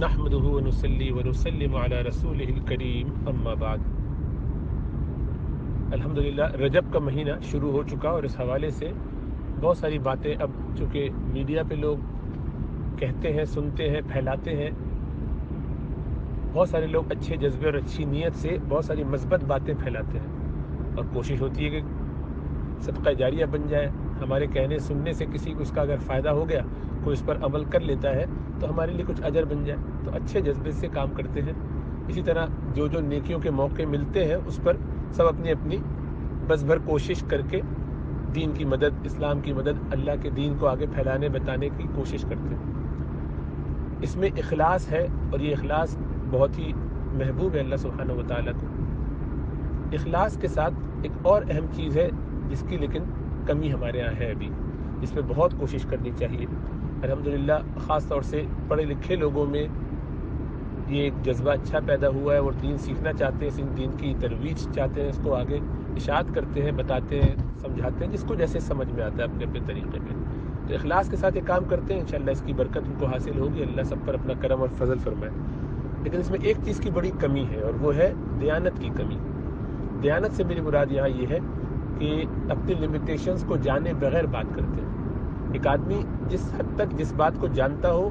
نحمده ونصلي ونسلم على رسوله الكريم اما بعد۔ الحمدللہ رجب کا مہینہ شروع ہو چکا اور اس حوالے سے بہت ساری باتیں اب چونکہ میڈیا پہ لوگ کہتے ہیں، سنتے ہیں، پھیلاتے ہیں، بہت سارے لوگ اچھے جذبے اور اچھی نیت سے بہت ساری مثبت باتیں پھیلاتے ہیں اور کوشش ہوتی ہے کہ صدقہ جاریہ بن جائے، ہمارے کہنے سننے سے کسی کو اس کا اگر فائدہ ہو گیا، کوئی اس پر عمل کر لیتا ہے تو ہمارے لیے کچھ اجر بن جائے، تو اچھے جذبے سے کام کرتے ہیں۔ اسی طرح جو نیکیوں کے موقع ملتے ہیں اس پر سب اپنی اپنی بس بھر کوشش کر کے دین کی مدد، اسلام کی مدد، اللہ کے دین کو آگے پھیلانے بتانے کی کوشش کرتے ہیں۔ اس میں اخلاص ہے اور یہ اخلاص بہت ہی محبوب ہے اللہ سبحانہ و تعالیٰ کو۔ اخلاص کے ساتھ ایک اور اہم چیز ہے جس کی لیکن کمی ہمارے یہاں ہے ابھی، جس پہ بہت کوشش کرنی چاہیے۔ الحمدللہ خاص طور سے پڑھے لکھے لوگوں میں یہ ایک جذبہ اچھا پیدا ہوا ہے، اور دین سیکھنا چاہتے ہیں، دین کی ترویج چاہتے ہیں، اس کو آگے اشاعت کرتے ہیں، بتاتے ہیں، سمجھاتے ہیں، جس کو جیسے سمجھ میں آتا ہے اپنے اپنے طریقے پہ۔ تو اخلاص کے ساتھ یہ کام کرتے ہیں، انشاءاللہ اس کی برکت ان کو حاصل ہوگی، اللہ سب پر اپنا کرم اور فضل فرمائے۔ لیکن اس میں ایک چیز کی بڑی کمی ہے اور وہ ہے دیانت کی کمی۔ دیانت سے میری مراد یہاں یہ ہے کہ اپنی لمیٹیشنز کو جانے بغیر بات کرتے ہیں۔ ایک آدمی جس حد تک جس بات کو جانتا ہو،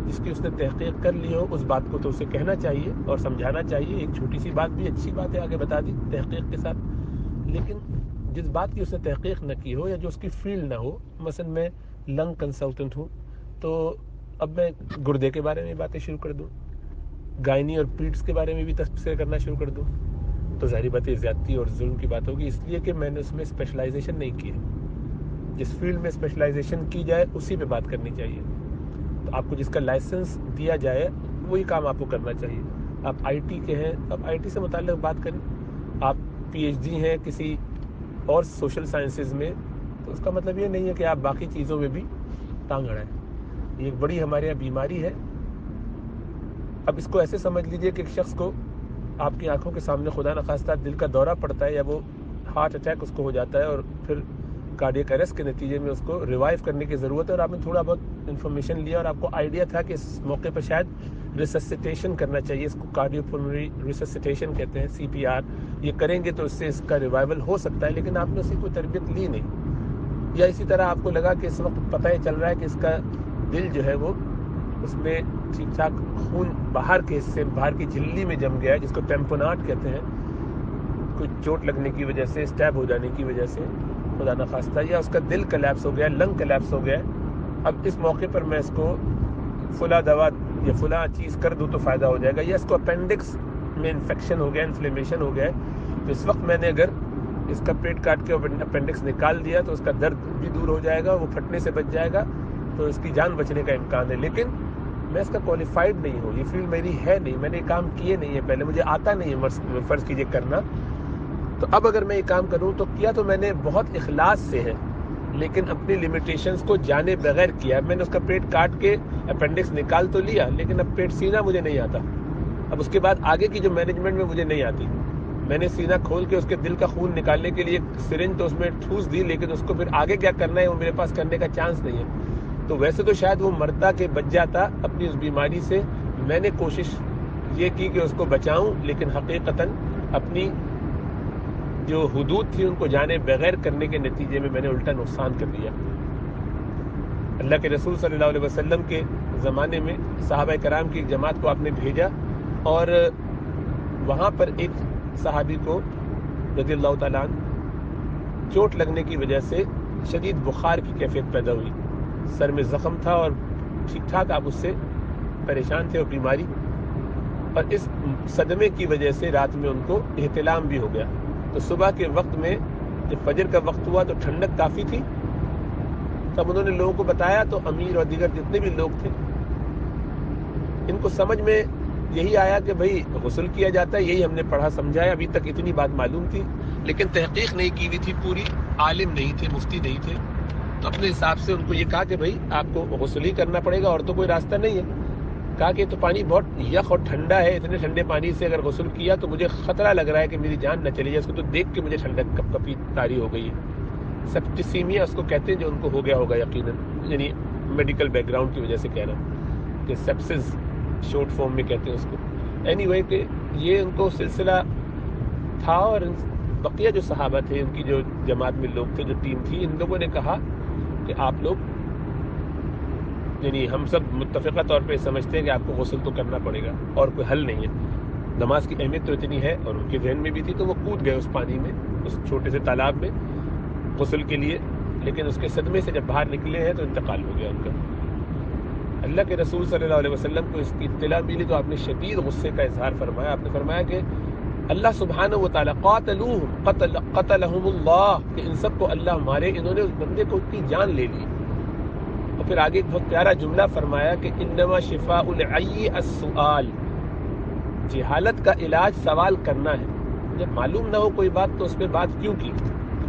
جس کی اس نے تحقیق کر لی ہو، اس بات کو تو اسے کہنا چاہیے اور سمجھانا چاہیے۔ ایک چھوٹی سی بات بھی اچھی بات ہے، آگے بتا دی تحقیق کے ساتھ۔ لیکن جس بات کی اس نے تحقیق نہ کی ہو یا جو اس کی فیلڈ نہ ہو، مثلا میں لنگ کنسلٹنٹ ہوں تو اب میں گردے کے بارے میں باتیں شروع کر دوں، گائنی اور پیٹس کے بارے میں بھی تبصرے کرنا شروع کر دوں، تو ظاہری بات ہے زیادتی اور ظلم کی بات ہوگی، اس لیے کہ میں نے اس میں اسپیشلائزیشن نہیں کی ہے۔ جس فیلڈ میں اسپیشلائزیشن کی جائے اسی پہ بات کرنی چاہیے۔ تو آپ کو جس کا لائسنس دیا جائے وہی کام آپ کو کرنا چاہیے۔ آپ آئی ٹی کے ہیں، آپ آئی ٹی سے متعلق بات کریں۔ آپ پی ایچ ڈی ہیں کسی اور سوشل سائنسز میں، تو اس کا مطلب یہ نہیں ہے کہ آپ باقی چیزوں میں بھی ٹانگ اڑائیں۔ یہ ایک بڑی ہمارے یہاں بیماری ہے۔ اب اس کو ایسے سمجھ لیجئے کہ ایک شخص کو آپ کی آنکھوں کے سامنے خدا نخواستہ دل کا دورہ پڑتا ہے یا وہ ہارٹ اٹیک اس کو ہو جاتا ہے اور پھر کارڈیک اریسٹ کے نتیجے میں اس کو ریوائیو کرنے کی ضرورت ہے، اور آپ نے تھوڑا بہت انفارمیشن لیا اور آپ کو آئیڈیا تھا کہ اس موقع پہ شاید ریسسیٹیشن کرنا چاہیے، اس کو کارڈیو پلمونری ریسسیٹیشن کہتے ہیں، CPR، یہ کریں گے تو اس سے اس کا ریوائیول ہو سکتا ہے، لیکن آپ نے اس کی کوئی تربیت لی نہیں۔ یا اسی طرح آپ کو لگا کہ اس وقت پتہ ہی چل رہا ہے کہ اس کا دل جو ہے وہ اس میں ٹھیک ٹھاک خون باہر کے حصے، باہر کی جھلی میں جم گیا ہے، جس کو ٹیمپوناٹ کہتے ہیں، کوئی چوٹ لگنے کی وجہ سے، اسٹیب ہو جانے کی وجہ سے خدا نخواستہ، یا اس کا دل کلیپس ہو گیا، لنگ کلیپس ہو گیا۔ اب اس موقع پر میں اس کو فلاں دوا یا فلاں چیز کر دوں تو فائدہ ہو جائے گا، یا اس کو اپینڈکس میں انفیکشن ہو گیا، انفلیمیشن ہو گیا ہے، تو اس وقت میں نے اگر اس کا پیٹ کاٹ کے اپینڈکس نکال دیا تو اس کا درد بھی دور ہو جائے گا، وہ پھٹنے سے بچ جائے گا، تو اس کی جان بچنے کا امکان ہے۔ لیکن میں اس کا کوالیفائڈ نہیں ہوں، یہ فیلڈ میری ہے نہیں، میں نے یہ کام کیے نہیں ہے پہلے، مجھے آتا نہیں ہے فرض کیجئے کرنا۔ تو اب اگر میں یہ کام کروں تو کیا تو میں نے بہت اخلاص سے ہے، لیکن اپنی لمیٹیشنز کو جانے بغیر کیا۔ میں نے اس کا پیٹ کاٹ کے اپینڈکس نکال تو لیا، لیکن اب پیٹ سینا مجھے نہیں آتا۔ اب اس کے بعد آگے کی جو مینجمنٹ میں مجھے نہیں آتی۔ میں نے سینہ کھول کے اس کے دل کا خون نکالنے کے لیے سرنج تو اس میں ٹھوس دی، لیکن اس کو پھر آگے کیا کرنا ہے وہ میرے پاس کرنے کا چانس نہیں ہے۔ تو ویسے تو شاید وہ مرتا کہ بچ جاتا اپنی اس بیماری سے، میں نے کوشش یہ کی کہ اس کو بچاؤں، لیکن حقیقتاً اپنی جو حدود تھی ان کو جانے بغیر کرنے کے نتیجے میں نے الٹا نقصان کر دیا۔ اللہ کے رسول صلی اللہ علیہ وسلم کے زمانے میں صحابہ کرام کی ایک جماعت کو آپ نے بھیجا، اور وہاں پر ایک صحابی کو رضی اللہ تعالیٰ عنہ چوٹ لگنے کی وجہ سے شدید بخار کی کیفیت پیدا ہوئی، سر میں زخم تھا اور ٹھیک ٹھاک آپ اس سے پریشان تھے اور بیماری، اور اس صدمے کی وجہ سے رات میں ان کو احتلام بھی ہو گیا۔ تو صبح کے وقت میں جب فجر کا وقت ہوا تو ٹھنڈک کافی تھی، تب انہوں نے لوگوں کو بتایا، تو امیر اور دیگر جتنے بھی لوگ تھے ان کو سمجھ میں یہی آیا کہ بھئی غسل کیا جاتا ہے، یہی ہم نے پڑھا سمجھا ہے، ابھی تک اتنی بات معلوم تھی، لیکن تحقیق نہیں کی ہوئی تھی پوری، عالم نہیں تھے، مفتی نہیں تھے، تو اپنے حساب سے ان کو یہ کہا کہ بھئی آپ کو غسل ہی کرنا پڑے گا اور تو کوئی راستہ نہیں ہے۔ کہا کہ تو پانی بہت یخ اور ٹھنڈا ہے، اتنے ٹھنڈے پانی سے اگر غسل کیا تو مجھے خطرہ لگ رہا ہے کہ میری جان نہ چلی جائے، اس کو تو دیکھ کے مجھے ٹھنڈک کپ کپی طاری ہو گئی ہے۔ سیپٹیسیمیا اس کو کہتے ہیں جو ان کو ہو گیا ہوگا یقیناً، یعنی میڈیکل بیک گراؤنڈ کی وجہ سے کہہ رہا ہوں کہ سیپسز شارٹ فارم میں کہتے ہیں اس کو. اینی وے کہ یہ ان کو سلسلہ تھا، اور بقیہ جو صحابہ تھے، ان کی جو جماعت میں لوگ تھے، جو ٹیم تھی، ان لوگوں نے کہا کہ آپ لوگ، یعنی ہم سب متفقہ طور پہ سمجھتے ہیں کہ آپ کو غسل تو کرنا پڑے گا اور کوئی حل نہیں ہے. نماز کی اہمیت تو اتنی ہے، اور ان کے ذہن میں بھی تھی، تو وہ کود گئے اس پانی میں، اس چھوٹے سے تالاب میں غسل کے لیے. لیکن اس کے صدمے سے جب باہر نکلے ہیں تو انتقال ہو گیا ان کا. اللہ کے رسول صلی اللہ علیہ وسلم کو اس کی اطلاع ملی تو آپ نے شدید غصے کا اظہار فرمایا. آپ نے فرمایا کہ اللہ سبحانہ و تعالیٰ قاتلوہم قتلہم اللہ، کہ ان سب کو اللہ مارے، انہوں نے اس بندے کو اتنی جان لے لی. اور پھر آگے ایک بہت پیارا جملہ فرمایا کہ انما شفاء العی السؤال، جہالت کا علاج سوال کرنا ہے. جب معلوم نہ ہو کوئی بات تو اس پہ بات کیوں کی؟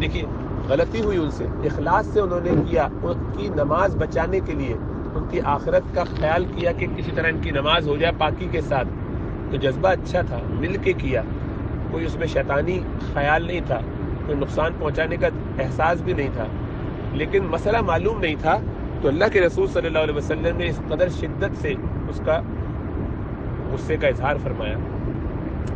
دیکھیے غلطی ہوئی ان سے، اخلاص سے انہوں نے کیا، ان کی نماز بچانے کے لیے، ان کی آخرت کا خیال کیا کہ کسی طرح ان کی نماز ہو جائے پاکی کے ساتھ، تو جذبہ اچھا تھا، مل کے کیا، کوئی اس میں شیطانی خیال نہیں تھا، کوئی نقصان پہنچانے کا احساس بھی نہیں تھا. لیکن مسئلہ معلوم نہیں تھا تو اللہ کے رسول صلی اللہ علیہ وسلم نے اس قدر شدت سے اس کا غصے کا اظہار فرمایا.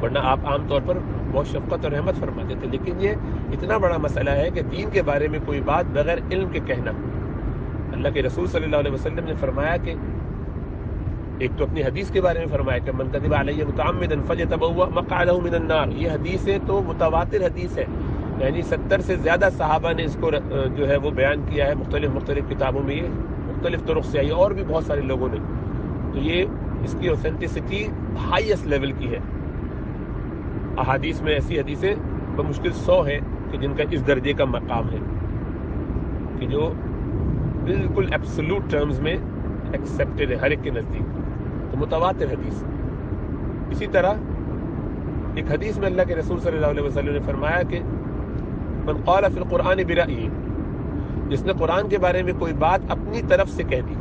ورنہ آپ عام طور پر بہت شفقت اور رحمت فرماتے تھے، لیکن یہ اتنا بڑا مسئلہ ہے کہ دین کے بارے میں کوئی بات بغیر علم کے کہنا. اللہ کے رسول صلی اللہ علیہ وسلم نے فرمایا کہ ایک تو اپنی حدیث کے بارے میں فرمایا کہ من کذب علی متعمدا فلیتبوأ مقعدہ من النار. یہ حدیث ہے تو متواتر حدیث ہے، یعنی 70 سے زیادہ صحابہ نے اس کو جو ہے وہ بیان کیا ہے مختلف کتابوں میں، یہ مختلف طرق سے آئی، اور بھی بہت سارے لوگوں نے. تو یہ اس کی اوتھینٹسٹی ہائیسٹ لیول کی ہے. احادیث میں ایسی حدیثیں بمشکل 100 ہیں کہ جن کا اس درجے کا مقام ہے کہ جو بالکل ایبسولوٹ ٹرمز میں ایکسیپٹڈ ہے ہر ایک کے نزدیک. تو متواتر حدیث. اسی طرح ایک حدیث میں اللہ کے رسول صلی اللہ علیہ وسلم نے فرمایا کہ من قال فی القرآن برأیہ، جس نے قرآن کے بارے میں کوئی بات اپنی طرف سے کہہ دی،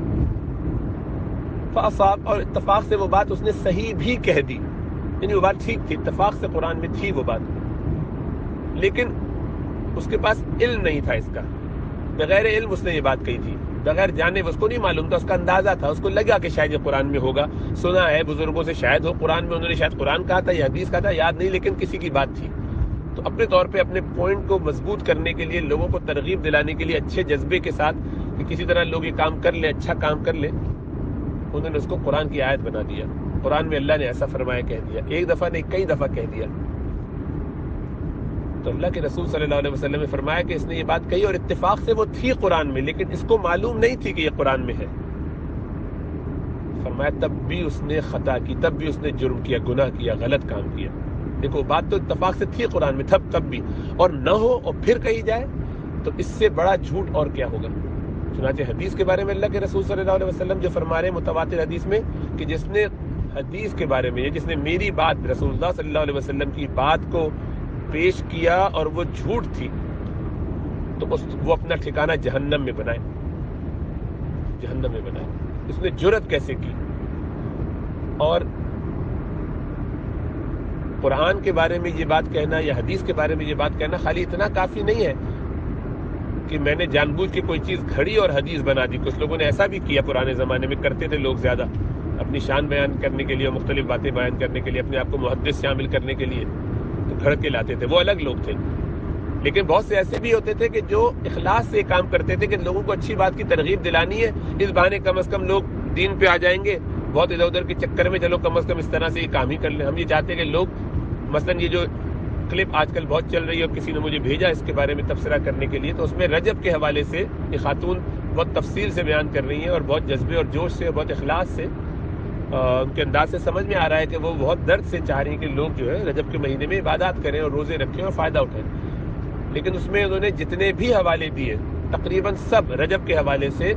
فاصاب، اور اتفاق سے وہ بات اس نے صحیح بھی کہہ دی، یعنی وہ بات ٹھیک تھی، اتفاق سے قرآن میں تھی وہ بات، لیکن اس کے پاس علم نہیں تھا اس کا، بغیر علم اس نے یہ بات کہی تھی، بغیر جانے، اس کو نہیں معلوم تھا، اس کا اندازہ تھا، اس کو لگا کہ شاید یہ قرآن میں ہوگا، سنا ہے بزرگوں سے شاید ہو قرآن میں، انہوں نے شاید قرآن کہا تھا یا حدیث کہا تھا، یاد نہیں، لیکن کسی کی بات تھی. تو اپنے طور پہ اپنے پوائنٹ کو مضبوط کرنے کے لیے، لوگوں کو ترغیب دلانے کے لیے اچھے جذبے کے ساتھ کہ کسی طرح لوگ یہ کام کر لیں، اچھا کام کر لیں، انہوں نے اس کو قرآن کی آیت بنا دیا. قرآن میں اللہ نے ایسا فرمایا کہہ دیا، ایک دفعہ نہیں کئی دفعہ کہہ دیا. تو اللہ کے رسول صلی اللہ علیہ وسلم نے فرمایا کہ اس نے یہ بات کہی اور اتفاق سے وہ تھی قرآن میں، لیکن اس کو معلوم نہیں تھی کہ یہ قرآن میں ہے. فرمایا تب بھی اس نے خطا کی، تب بھی اس نے جرم کیا، گناہ کیا، غلط کام کیا. دیکھو بات تو اتفاق سے تھی قرآن میں تب بھی، اور نہ ہو اور پھر کہی جائے تو اس سے بڑا جھوٹ اور کیا ہوگا. چنانچہ حدیث کے بارے میں اللہ کے رسول صلی اللہ علیہ وسلم جو فرما رہے ہیں متواتر حدیث میں کہ جس نے حدیث کے بارے میں، جس نے میری بات، رسول اللہ صلی اللہ علیہ وسلم کی بات کو پیش کیا اور وہ جھوٹ تھی، تو وہ اپنا ٹھکانہ جہنم میں بنائے، جہنم میں بنائے. اس نے جرأت کیسے کی؟ اور قرآن کے بارے میں یہ بات کہنا یا حدیث کے بارے میں یہ بات کہنا خالی اتنا کافی نہیں ہے کہ میں نے جان بوجھ کے کوئی چیز گھڑی اور حدیث بنا دی. کچھ لوگوں نے ایسا بھی کیا، پرانے زمانے میں کرتے تھے لوگ زیادہ، اپنی شان بیان کرنے کے لیے، مختلف باتیں بیان کرنے کے لیے، اپنے آپ کو محدث شامل کرنے کے لیے تو گھڑ کے لاتے تھے، وہ الگ لوگ تھے. لیکن بہت سے ایسے بھی ہوتے تھے کہ جو اخلاص سے کام کرتے تھے کہ لوگوں کو اچھی بات کی ترغیب دلانی ہے، اس بہانے کم از کم لوگ دین پہ آ جائیں گے. بہت ادھر ادھر کے چکر میں چلو کم از کم اس طرح سے یہ کام ہی کر لیں. ہم یہ چاہتے ہیں کہ لوگ، مثلا یہ جو کلپ آج کل بہت چل رہی ہے اور کسی نے مجھے بھیجا اس کے بارے میں تبصرہ کرنے کے لیے، تو اس میں رجب کے حوالے سے یہ خاتون بہت تفصیل سے بیان کر رہی ہیں اور بہت جذبے اور جوش سے اور بہت اخلاص سے، ان کے انداز سے سمجھ میں آ رہا ہے کہ وہ بہت درد سے چاہ رہی ہیں کہ لوگ جو ہے رجب کے مہینے میں عبادات کریں اور روزے رکھیں اور فائدہ اٹھائیں. لیکن اس میں انہوں نے جتنے بھی حوالے دیے تقریباً سب رجب کے حوالے سے،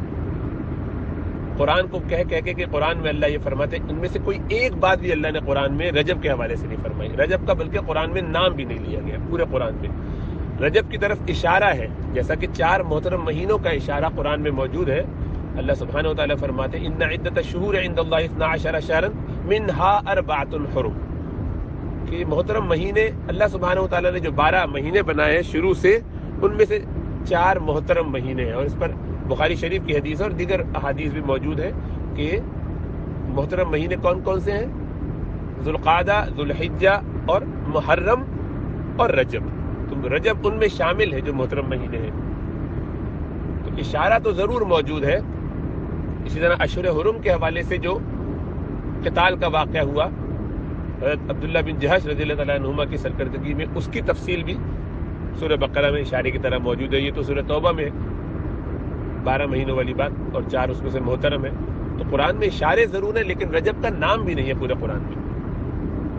قرآن کو کہہ کہ قرآن میں اللہ یہ فرماتے، ان میں سے کوئی ایک بات بھی اللہ نے قرآن میں رجب کے حوالے سے نہیں فرمائی. رجب کا بلکہ قرآن میں نام بھی نہیں لیا گیا پورے قرآن میں. رجب کی طرف اشارہ ہے، جیسا کہ 4 محترم مہینوں کا اشارہ قرآن میں موجود ہے. اللہ سبحانہ و تعالیٰ فرماتے ان عدت الشہور عند اللہ 12 شہرا منها 4 حرم، کہ محترم مہینے اللہ سبحانہ و تعالیٰ نے جو 12 مہینے بنائے ہیں شروع سے، ان میں سے 4 محترم مہینے ہیں. اور اس پر بخاری شریف کی حدیث اور دیگر احادیث بھی موجود ہے کہ محترم مہینے کون کون سے ہیں؟ ذوالقعدہ، ذوالحجہ اور محرم اور رجب. تو رجب ان میں شامل ہے جو محترم مہینے ہیں. تو اشارہ تو ضرور موجود ہے. اسی طرح اشہر حرم کے حوالے سے جو قتال کا واقعہ ہوا حضرت عبداللہ بن جہش رضی اللہ تعالیٰ عنہما کی سرکردگی میں، اس کی تفصیل بھی سورہ بقرہ میں اشارے کی طرح موجود ہے. یہ تو سورہ توبہ میں 12 مہینوں والی بات اور 4 اس میں سے محترم ہے. تو قرآن میں اشارے ضرور ہیں، لیکن رجب کا نام بھی نہیں ہے پورے قرآن میں.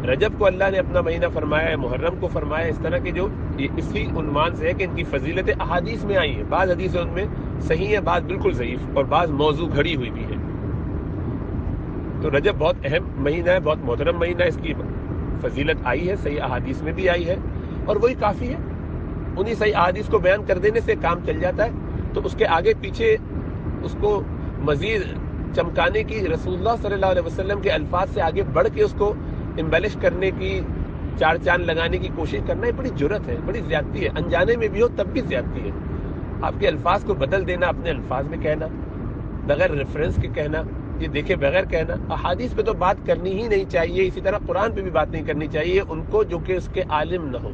رجب کو اللہ نے اپنا مہینہ فرمایا ہے، محرم کو فرمایا ہے. اس طرح کے جو یہ اسی عنوان سے ہے کہ ان کی فضیلتیں احادیث میں آئی ہیں. بعض حدیثیں ان میں صحیح ہیں، بعض بالکل ضعیف، اور بعض موضوع گھڑی ہوئی بھی ہیں. تو رجب بہت اہم مہینہ ہے، بہت محترم مہینہ ہے. اس کی فضیلت آئی ہے، صحیح احادیث میں بھی آئی ہے، اور وہی کافی ہے. انہی صحیح احادیث کو بیان کر دینے سے کام چل جاتا ہے. تو اس کے آگے پیچھے اس کو مزید چمکانے کی، رسول اللہ صلی اللہ علیہ وسلم کے الفاظ سے آگے بڑھ کے اس کو امبیلش کرنے کی، 4 چاند لگانے کی کوشش کرنا، یہ بڑی جرت ہے، بڑی زیادتی ہے. انجانے میں بھی ہو تب بھی زیادتی ہے. آپ کے الفاظ کو بدل دینا، اپنے الفاظ میں کہنا، بغیر ریفرنس کے کہنا، یہ دیکھے بغیر کہنا. احادیث پہ تو بات کرنی ہی نہیں چاہیے. اسی طرح قرآن پہ بھی بات نہیں کرنی چاہیے ان کو جو کہ اس کے عالم نہ ہو.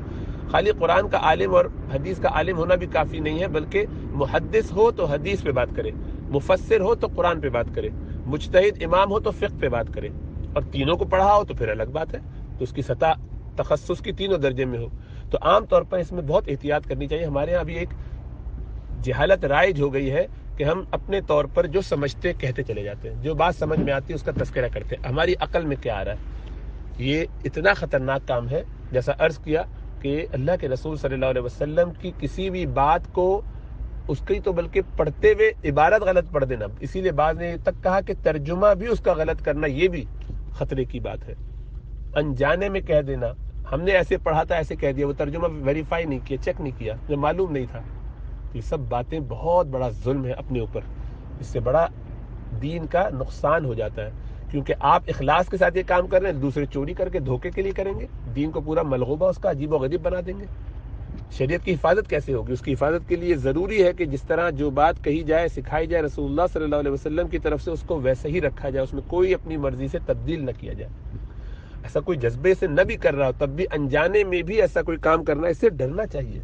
خالی قرآن کا عالم اور حدیث کا عالم ہونا بھی کافی نہیں ہے، بلکہ محدث ہو تو حدیث پہ بات کرے، مفسر ہو تو قرآن پہ بات کرے، مجتہد امام ہو تو فقہ پہ بات کرے، اور تینوں کو پڑھا ہو تو پھر الگ بات ہے. تو اس کی سطح تخصص کی تینوں درجے میں ہو. تو عام طور پر اس میں بہت احتیاط کرنی چاہیے. ہمارے ہاں ابھی ایک جہالت رائج ہو گئی ہے کہ ہم اپنے طور پر جو سمجھتے کہتے چلے جاتے ہیں، جو بات سمجھ میں آتی ہے اس کا تذکرہ کرتے ہیں. ہماری عقل میں کیا آ رہا ہے؟ یہ اتنا خطرناک کام ہے. جیسا عرض کیا کہ اللہ کے رسول صلی اللہ علیہ وسلم کی کسی بھی بات کو، اس کی تو بلکہ پڑھتے ہوئے عبارت غلط پڑھ دینا، اسی لیے بعض نے تک کہا کہ ترجمہ بھی اس کا غلط کرنا، یہ بھی خطرے کی بات ہے. انجانے میں کہہ دینا، ہم نے ایسے پڑھا تھا ایسے کہہ دیا، وہ ترجمہ ویریفائی نہیں کیا، چیک نہیں کیا، جو معلوم نہیں تھا. یہ سب باتیں بہت بڑا ظلم ہے اپنے اوپر. اس سے بڑا دین کا نقصان ہو جاتا ہے، کیونکہ آپ اخلاص کے ساتھ یہ کام کر رہے ہیں، دوسرے چوری کر کے دھوکے کے لیے کریں گے، دین کو پورا ملغوبہ اس کا عجیب و غریب بنا دیں گے. شریعت کی حفاظت کیسے ہوگی؟ اس کی حفاظت کے لیے ضروری ہے کہ جس طرح جو بات کہی جائے، سکھائی جائے رسول اللہ صلی اللہ علیہ وسلم کی طرف سے، اس کو ویسے ہی رکھا جائے، اس میں کوئی اپنی مرضی سے تبدیل نہ کیا جائے. ایسا کوئی جذبے سے نہ بھی کر رہا ہو تب بھی انجانے میں بھی ایسا کوئی کام کرنا، اس سے ڈرنا چاہیے.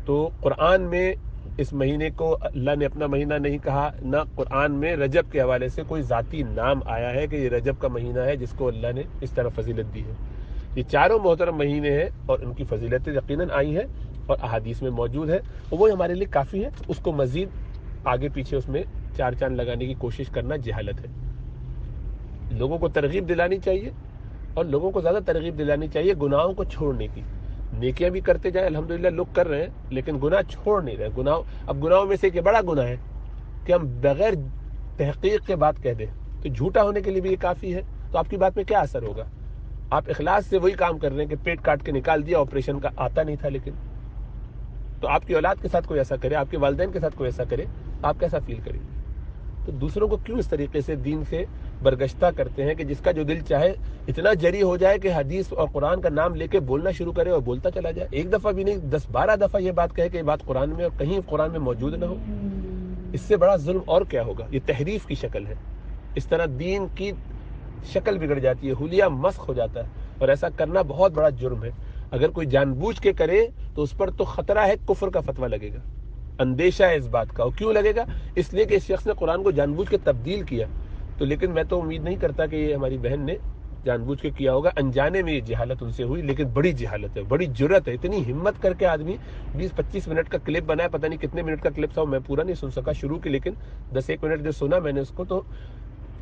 تو قرآن میں اس مہینے کو اللہ نے اپنا مہینہ نہیں کہا، نہ قرآن میں رجب کے حوالے سے کوئی ذاتی نام آیا ہے کہ یہ رجب کا مہینہ ہے جس کو اللہ نے اس طرح فضیلت دی ہے. یہ چاروں محترم مہینے ہیں اور ان کی فضیلتیں یقیناً آئی ہیں اور احادیث میں موجود ہے، اور وہ ہمارے لیے کافی ہے. اس کو مزید آگے پیچھے اس میں 4 چاند لگانے کی کوشش کرنا جہالت ہے. لوگوں کو ترغیب دلانی چاہیے، اور لوگوں کو زیادہ ترغیب دلانی چاہیے گناہوں کو چھوڑنے کی. نیکیاں بھی کرتے جائیں، الحمدللہ لوگ کر رہے ہیں، لیکن گناہ چھوڑ نہیں رہے. اب گناہوں میں سے ایک بڑا گناہ ہے کہ ہم بغیر تحقیق کے بات کہہ دیں، تو جھوٹا ہونے کے لیے بھی یہ کافی ہے. تو آپ کی بات میں کیا اثر ہوگا؟ آپ اخلاص سے وہی کام کر رہے ہیں کہ پیٹ کاٹ کے نکال دیا، آپریشن کا آتا نہیں تھا، لیکن تو آپ کی اولاد کے ساتھ کوئی ایسا کرے، آپ کے والدین کے ساتھ کوئی ایسا کرے، آپ کیسا فیل کریں؟ تو دوسروں کو کیوں اس طریقے سے دین سے برگشتہ کرتے ہیں کہ جس کا جو دل چاہے اتنا جری ہو جائے کہ حدیث اور قرآن کا نام لے کے بولنا شروع کرے اور بولتا چلا جائے. ایک دفعہ بھی نہیں، 10-12 دفعہ یہ بات کہے کہ یہ بات قرآن میں، اور کہیں قرآن میں موجود نہ ہو. اس سے بڑا ظلم اور کیا ہوگا؟ یہ تحریف کی شکل ہے. اس طرح دین کی شکل بگڑ جاتی ہے، حلیہ مسخ ہو جاتا ہے، اور ایسا کرنا بہت بڑا جرم ہے. اگر کوئی جان بوجھ کے کرے تو اس پر تو خطرہ ہے، کفر کا فتویٰ لگے گا، اندیشہ ہے اس بات کا. اور کیوں لگے گا؟ اس لیے کہ اس شخص نے قرآن کو جان بوجھ کے تبدیل کیا. تو لیکن میں تو امید نہیں کرتا کہ یہ ہماری بہن نے جان بوجھ کے کیا ہوگا. انجانے میں یہ جہالت ان سے ہوئی، لیکن بڑی جہالت ہے، بڑی جرت ہے. اتنی ہمت کر کے آدمی 20-25 منٹ کا کلپ بنایا، پتہ نہیں کتنے منٹ کا کلپ تھا، میں پورا نہیں سن سکا شروع کی، لیکن 10-1 منٹ جو سنا میں نے اس کو، تو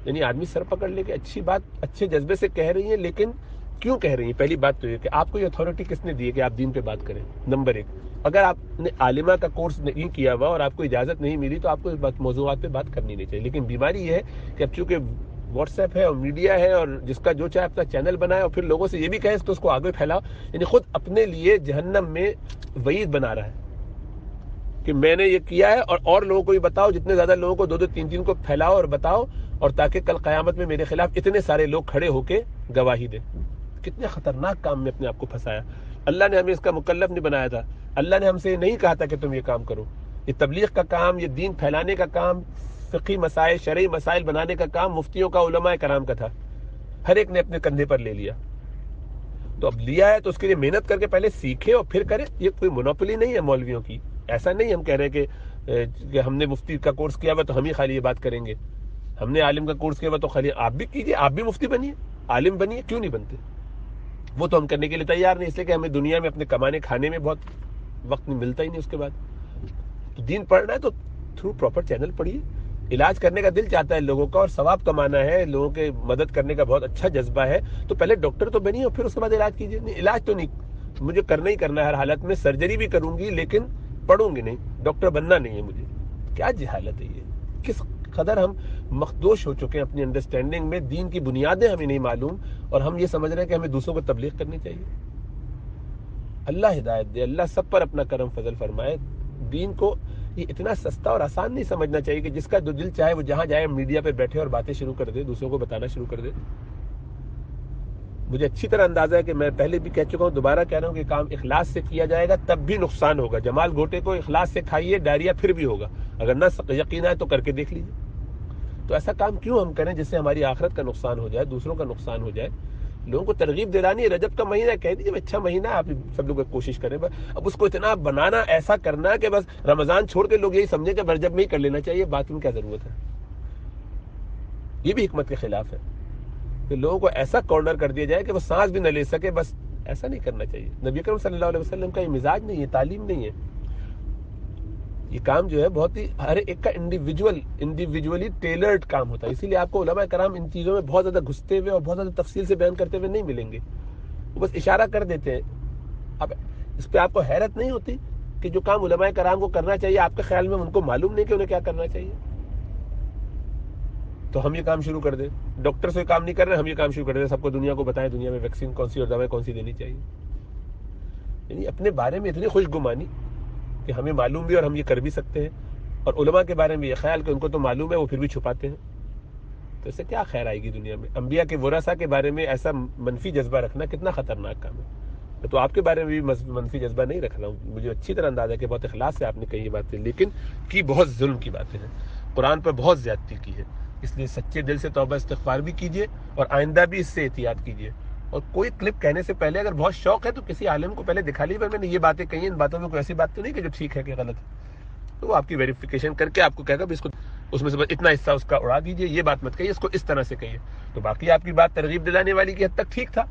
یعنی آدمی سر پکڑ لے کے اچھی بات اچھے جذبے سے کہہ رہی ہیں، لیکن کیوں کہہ رہی ہیں؟ پہلی بات تو یہ کہ آپ کو یہ اتھارٹی کس نے دی ہے کہ آپ دین پہ بات کریں؟ نمبر 1، اگر آپ نے عالمہ کا کورس نہیں کیا ہوا اور آپ کو اجازت نہیں ملی تو آپ کو اس موضوعات پہ بات کرنی نہیں چاہیے. لیکن بیماری یہ ہے کہ اب چونکہ واٹس ایپ ہے اور میڈیا ہے، اور جس کا جو چاہے اپنا چینل بنائے، اور پھر لوگوں سے یہ بھی کہے تو اس کو آگے پھیلاؤ، یعنی خود اپنے لیے جہنم میں وعید بنا رہا ہے کہ میں نے یہ کیا ہے، اور لوگوں کو بھی بتاؤ، جتنے زیادہ لوگوں کو 2-3 کو پھیلاؤ اور بتاؤ، اور تاکہ کل قیامت میں میرے خلاف اتنے سارے لوگ کھڑے ہو کے گواہی دیں. کتنے خطرناک کام میں اپنے آپ کو پھنسایا. اللہ نے ہمیں اس کا مکلف نہیں بنایا تھا. اللہ نے ہم سے نہیں کہا تھا کہ تم یہ کام کرو. یہ تبلیغ کا کام، یہ دین پھیلانے کا کام فقہی مسائل شرعی مسائل بنانے کا کام مفتیوں کا علماء کرام کا تھا، ہر ایک نے اپنے کندھے پر لے لیا. تو اب لیا ہے تو اس کے لیے محنت کر کے پہلے سیکھے اور پھر کرے. یہ کوئی مونوپولی نہیں ہے مولویوں کی. ایسا نہیں ہم کہہ رہے کہ ہم نے مفتی کا کورس کیا ہوا تو ہم ہی خالی یہ بات کریں گے، ہم نے عالم کا کورس کیا ہوا تو خالی آپ بھی کیجئے، آپ بھی مفتی بنیے، عالم بنیے، کیوں نہیں بنتے؟ وہ تو ہم کرنے کے لیے تیار نہیں، اس لیے کہ ہمیں دنیا میں اپنے کمانے کھانے میں بہت وقت ملتا ہی نہیں. اس کے بعد تو دین پڑھنا ہے تو تھرو پراپر چینل پڑھیے. علاج کرنے کا دل چاہتا ہے لوگوں کا اور ثواب کمانا ہے، لوگوں کے مدد کرنے کا بہت اچھا جذبہ ہے، تو پہلے ڈاکٹر تو بنیے اور پھر اس کے بعد علاج کیجیے. نہیں، علاج تو نہیں، مجھے کرنا ہی کرنا ہے ہر حالت میں. سرجری بھی کروں گی لیکن پڑھوں گی نہیں، ڈاکٹر بننا نہیں ہے مجھے. کیا جہالت ہے یہ! کس قدر ہم مخدوش ہو چکے ہیں اپنی انڈرسٹینڈنگ میں. دین کی بنیادیں ہمیں نہیں معلوم اور ہم یہ سمجھ رہے ہیں کہ ہمیں دوسروں کو تبلیغ کرنی چاہیے. اللہ ہدایت دے، اللہ سب پر اپنا کرم فضل فرمائے. دین کو یہ اتنا سستا اور آسان نہیں سمجھنا چاہیے کہ جس کا جو دل چاہے وہ جہاں جائے میڈیا پہ بیٹھے اور باتیں شروع کر دے، دوسروں کو بتانا شروع کر دے. مجھے اچھی طرح اندازہ ہے کہ میں پہلے بھی کہہ چکا ہوں، دوبارہ کہہ رہا ہوں کہ کام اخلاص سے کیا جائے گا تب بھی نقصان ہوگا. جمال گھوٹے کو اخلاص سے کھائیے، ڈائریا پھر بھی ہوگا. اگر نہ یقین آئے تو کر کے دیکھ لیجیے. تو ایسا کام کیوں ہم کریں جس سے ہماری آخرت کا نقصان ہو جائے، دوسروں کا نقصان ہو جائے. لوگوں کو ترغیب دلانی ہے. رجب کا مہینہ کہہ دیجیے اچھا مہینہ ہے، آپ سب لوگ کوشش کریں. اب اس کو اتنا بنانا، ایسا کرنا کہ بس رمضان چھوڑ کے لوگ یہی سمجھیں کہ رجب میں ہی کر لینا چاہیے. بات میں کیا ضرورت ہے؟ یہ بھی حکمت کے خلاف ہے کہ لوگوں کو ایسا کارنر کر دیا جائے کہ وہ سانس بھی نہ لے سکے. بس ایسا نہیں کرنا چاہیے. نبی اکرم صلی اللہ علیہ وسلم کا یہ مزاج نہیں ہے، تعلیم نہیں ہے. یہ کام جو ہے بہت ہی ہر ایک کا انڈیویجولی ٹیلرڈ کام ہوتا ہے. اسی لیے آپ کو علماء کرام ان چیزوں میں بہت زیادہ گھستے ہوئے اور بہت زیادہ تفصیل سے بیان کرتے ہوئے نہیں ملیں گے. وہ بس اشارہ کر دیتے ہیں. اب اس پہ آپ کو حیرت نہیں ہوتی کہ جو کام علماء کرام کو کرنا چاہیے آپ کے خیال میں ان کو معلوم نہیں کہ انہیں کیا کرنا چاہیے؟ تو ہم یہ کام شروع کر دیں. ڈاکٹر سے کام نہیں کر رہے، ہم یہ کام شروع کر دیں، سب کو دنیا کو بتائیں دنیا میں ویکسین کون سی اور دوائیں کون سی دینی چاہیے. یعنی اپنے بارے میں اتنی خوش گمانی کہ ہمیں معلوم بھی اور ہم یہ کر بھی سکتے ہیں، اور علماء کے بارے میں یہ خیال کہ ان کو تو معلوم ہے وہ پھر بھی چھپاتے ہیں. تو اس سے کیا خیر آئے گی دنیا میں؟ انبیاء کے ورثہ کے بارے میں ایسا منفی جذبہ رکھنا کتنا خطرناک کام ہے. تو آپ کے بارے میں بھی منفی جذبہ نہیں رکھ رہا ہوں. مجھے اچھی طرح اندازہ ہے کہ بہت اخلاص سے آپ نے کہی یہ باتیں، لیکن کی بہت ظلم کی باتیں ہیں، قرآن پر بہت زیادتی کی ہے. اس لیے سچے دل سے توبہ استغفار بھی کیجیے اور آئندہ بھی اس سے احتیاط کیجیے. اور کوئی کلپ کہنے سے پہلے اگر بہت شوق ہے تو کسی عالم کو پہلے دکھا لیجیے میں نے یہ باتیں کہی ہیں، ان باتوں میں کوئی ایسی بات تو نہیں کہ جو ٹھیک ہے کہ غلط ہے. تو وہ آپ کی ویریفیکیشن کر کے آپ کو کہے گا اس کو اس میں سے بس اتنا حصہ اس کا اڑا دیجیے، یہ بات مت کہیے، اس کو اس طرح سے کہیے. تو باقی آپ کی بات ترغیب دلانے والی کی حد تک ٹھیک تھا.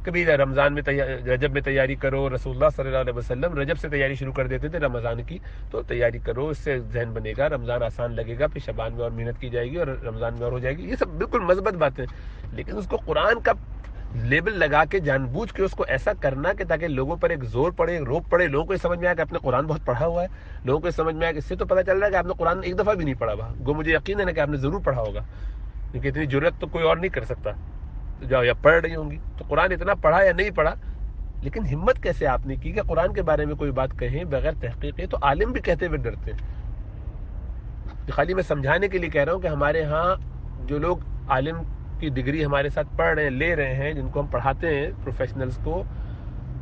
کبھی رمضان میں رجب میں تیاری کرو، رسول اللہ صلی اللہ علیہ وسلم رجب سے تیاری شروع کر دیتے تھے رمضان کی. تو تیاری کرو، اس سے ذہن بنے گا، رمضان آسان لگے گا، پھر شعبان میں اور محنت کی جائے گی اور رمضان میں اور ہو جائے گی. یہ سب بالکل مثبت باتیں، لیکن اس کو قرآن کا لیبل لگا کے جان بوجھ کے اس کو ایسا کرنا کہ تاکہ لوگوں پر ایک زور پڑے، ایک روک پڑے، لوگوں کو یہ سمجھ میں آیا کہ آپ نے قرآن بہت پڑھا ہوا ہے. لوگوں کو یہ سمجھ میں آیا کہ اس سے تو پتہ چل رہا ہے کہ آپ نے قرآن ایک دفعہ بھی نہیں پڑھا ہوا. گو مجھے یقین ہے نا کہ آپ نے ضرور پڑھا ہوگا، کیونکہ اتنی جرت تو کوئی اور نہیں کر سکتا. جاؤ یا پڑھ رہی ہوں گی تو قرآن اتنا پڑھا یا نہیں پڑھا، لیکن ہمت کیسے آپ نے کی کہ قرآن کے بارے میں کوئی بات کہیں بغیر تحقیق ہے؟ تو عالم بھی کہتے ہوئے ڈرتے ہیں. خالی میں سمجھانے کے لیے کہہ رہا ہوں کہ ہمارے ہاں جو لوگ عالم کی ڈگری ہمارے ساتھ پڑھ رہے ہیں، لے رہے ہیں، جن کو ہم پڑھاتے ہیں پروفیشنلز کو،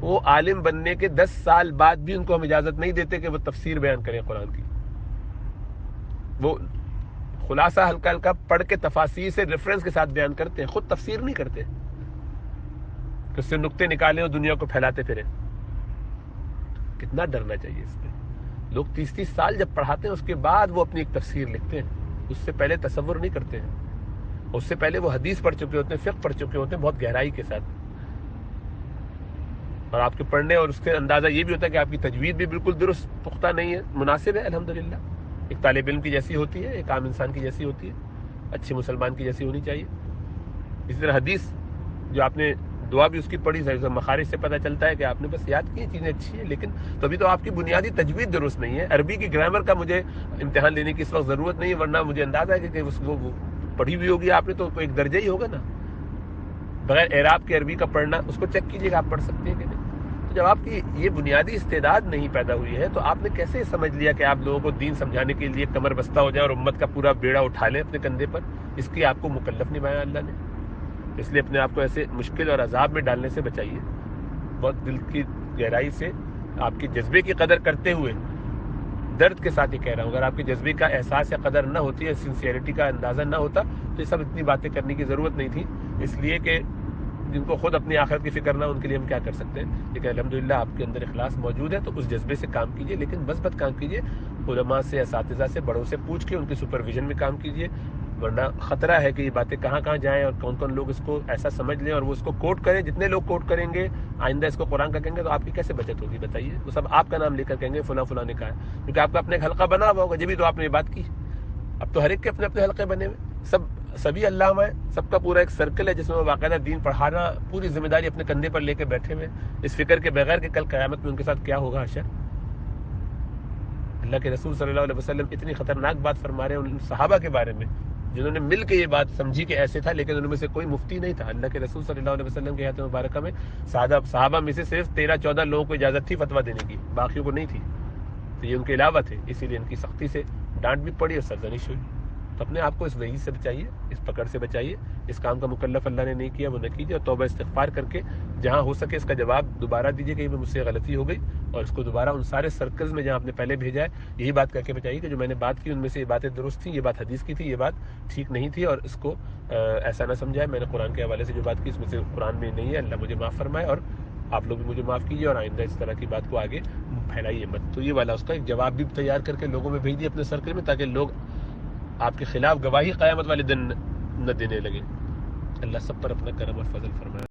وہ عالم بننے کے 10 سال بعد بھی ان کو ہم اجازت نہیں دیتے کہ وہ تفسیر بیان کریں قرآن کی. وہ خلاصہ ہلکا ہلکا پڑھ کے تفاسیر سے ریفرنس کے ساتھ بیان کرتے ہیں، خود تفسیر نہیں کرتے کہ اس سے نقطے نکالیں اور دنیا کو پھیلاتے پھریں. کتنا ڈرنا چاہیے اس پہ. لوگ 30 سال جب پڑھاتے ہیں اس کے بعد وہ اپنی ایک تفسیر لکھتے ہیں، اس سے پہلے تصور نہیں کرتے ہیں. اس سے پہلے وہ حدیث پڑھ چکے ہوتے ہیں، فقہ پڑھ چکے ہوتے ہیں بہت گہرائی کے ساتھ. اور آپ کے پڑھنے اور اس سے اندازہ یہ بھی ہوتا ہے کہ آپ کی تجوید بھی بالکل درست پختہ نہیں ہے، مناسب ہے الحمدللہ، ایک طالب علم کی جیسی ہوتی ہے، ایک عام انسان کی جیسی ہوتی ہے، اچھے مسلمان کی جیسی ہونی چاہیے. اسی طرح حدیث جو آپ نے دعا بھی اس کی پڑھی، مخارج سے پتہ چلتا ہے کہ آپ نے بس یاد کی چیزیں اچھی ہیں، لیکن تو ابھی تو آپ کی بنیادی تجوید درست نہیں ہے. عربی کی گرامر کا مجھے امتحان لینے کی اس وقت ضرورت نہیں ہے، ورنہ مجھے اندازہ ہے کہ وہ پڑھی بھی ہوگی آپ نے تو ایک درجہ ہی ہوگا نا. بغیر اعراب کے عربی کا پڑھنا، اس کو چیک کیجیے کہ آپ پڑھ سکتے ہیں کہ نہیں. تو جب آپ کی یہ بنیادی استعداد نہیں پیدا ہوئی ہے تو آپ نے کیسے سمجھ لیا کہ آپ لوگوں کو دین سمجھانے کے لیے کمر بستہ ہو جائے اور امت کا پورا بیڑا اٹھا لیں اپنے کندھے پر؟ اس کی آپ کو مکلف نہیں بنایا اللہ نے. اس لیے اپنے آپ کو ایسے مشکل اور عذاب میں ڈالنے سے بچائیے. بہت دل کی گہرائی سے آپ کی جذبے کی قدر کرتے ہوئے درد کے ساتھ یہ کہہ رہا ہوں. اگر آپ کے جذبے کا احساس یا قدر نہ ہوتی ہے, سنسیئرٹی کا اندازہ نہ ہوتا, تو یہ سب اتنی باتیں کرنے کی ضرورت نہیں تھی. اس لیے کہ جن کو خود اپنی آخرت کی فکر نہ, ان کے لیے ہم کیا کر سکتے ہیں. لیکن الحمدللہ آپ کے اندر اخلاص موجود ہے, تو اس جذبے سے کام کیجئے, لیکن بس کام کیجئے. علماء سے, اساتذہ سے, بڑوں سے پوچھ کے ان کی سپرویژن میں کام کیجئے, ورنہ خطرہ ہے کہ یہ باتیں کہاں کہاں جائیں اور کون کون لوگ اس کو ایسا سمجھ لیں اور وہ اس کو کوٹ کریں. جتنے لوگ کوٹ کریں گے آئندہ اس کو قرآن کا کہیں گے, تو آپ کی کیسے بچت ہوگی بتائیے. وہ سب آپ کا نام لے کر کہیں گے فلاں فلاں نے کہا ہے, کیونکہ آپ کا اپنے ایک حلقہ بنا ہوا ہوگا, جبھی تو آپ نے یہ بات کی. اب تو ہر ایک کے اپنے اپنے حلقے بنے ہوئے, سبھی علامہ ہیں, سب کا پورا ایک سرکل ہے جس میں وہ باقاعدہ دین پڑھانا پوری ذمہ داری اپنے کندھے پر لے کے بیٹھے ہوئے, اس فکر کے بغیر کہ کل قیامت میں ان کے ساتھ کیا ہوگا حشر. اللہ کے رسول صلی اللہ علیہ وسلم اتنی خطرناک بات فرما رہے ہیں ان صحابہ کے بارے میں جنہوں نے مل کے یہ بات سمجھی کہ ایسے تھا, لیکن ان میں سے کوئی مفتی نہیں تھا. اللہ کے رسول صلی اللہ علیہ وسلم کے آیت مبارکہ میں صحابہ میں سے صرف 13-14 لوگوں کو اجازت تھی فتویٰ دینے کی, باقیوں کو نہیں تھی. تو یہ ان کے علاوہ تھے, اسی لیے ان کی سختی سے ڈانٹ بھی پڑی اور سرزنش ہوئی. تو اپنے آپ کو اس وعید سے بچائیے, اس پکڑ سے بچائیے. اس کام کا مکلف اللہ نے نہیں کیا, وہ نہ کیجیے, اور توبہ استغفار کر کے جہاں ہو سکے اس کا جواب دوبارہ دیجیے کہ مجھ سے غلطی ہو گئی, اور اس کو دوبارہ ان سارے سرکلز میں جہاں آپ نے پہلے بھیجا ہے یہی بات کر کے بچائیے کہ جو میں نے بات کی ان میں سے یہ باتیں درست تھیں, یہ بات حدیث کی تھی, یہ بات ٹھیک نہیں تھی, اور اس کو ایسا نہ سمجھائے میں نے قرآن کے حوالے سے جو بات کی اس میں سے قرآن میں نہیں ہے. اللہ مجھے معاف فرمائے, اور آپ لوگ بھی مجھے معاف کیجیے, اور آئندہ اس طرح کی بات کو آگے پھیلائیے مت. تو یہ والا اس کا ایک جواب بھی تیار کر کے لوگوں میں بھیج دیے اپنے سرکل میں, تاکہ لوگ آپ کے خلاف گواہی قیامت والے دن نہ دینے لگے. اللہ سب پر اپنا کرم اور فضل فرمائے.